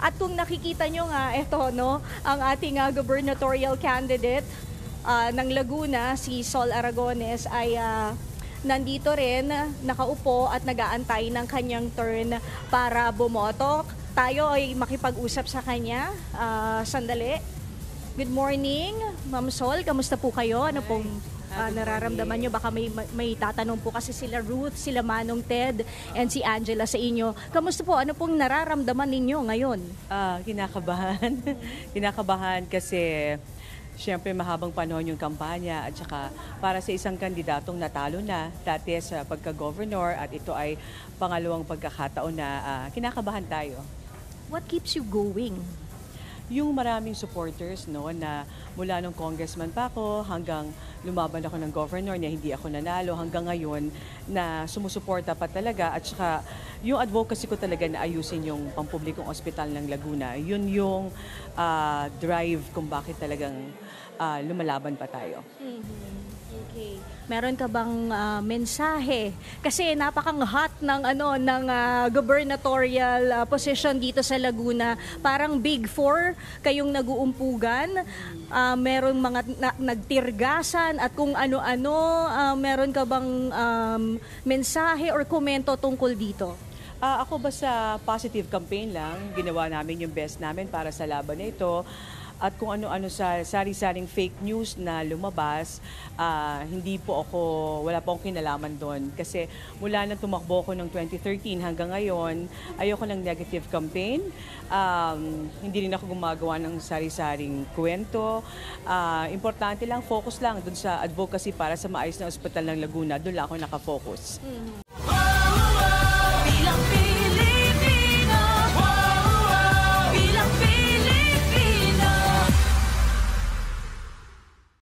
At kung nakikita nyo nga, eto, no, ang ating gubernatorial candidate ng Laguna, si Sol Aragones, ay nandito rin, nakaupo at nag-aantay ng kanyang turn para bumoto. Tayo ay makipag-usap sa kanya. Sandali. Good morning, Ma'am Sol. Kamusta po kayo? Ano pong nararamdaman nyo? Baka may tatanong po kasi sila Ruth, sila Manong Ted, and si Angela sa inyo. Kamusta po? Ano pong nararamdaman ninyo ngayon? Kinakabahan. Kinakabahan kasi siyempre mahabang panahon yung kampanya at saka para sa isang kandidatong natalo na dati sa pagka-governor at ito ay pangalawang pagkakataon na kinakabahan tayo. What keeps you going? Yung maraming supporters no, na mula nung congressman pa ako hanggang lumaban ako ng governor niya, hindi ako nanalo hanggang ngayon na sumusuporta pa talaga at saka yung advocacy ko talaga na ayusin yung pampublikong ospital ng Laguna. Yun yung drive kung bakit talagang lumalaban pa tayo. Okay. Meron ka bang mensahe? Kasi napakang-hot ng gubernatorial position dito sa Laguna. Parang Big Four kayong nag-uumpugan. Merong mga nagtirgasan at kung ano-ano. Meron ka bang mensahe or komento tungkol dito? Ako basta positive campaign lang. Ginawa namin yung best namin para sa laban na ito. At kung ano-ano sa sari-saring fake news na lumabas, wala po akong kinalaman doon. Kasi mula nang tumakbo ko noong 2013 hanggang ngayon, ayoko ng negative campaign. Hindi rin ako gumagawa ng sari-saring kwento. Importante lang, focus lang doon sa advocacy para sa maayos na ospital ng Laguna. Doon lang ako nakafocus.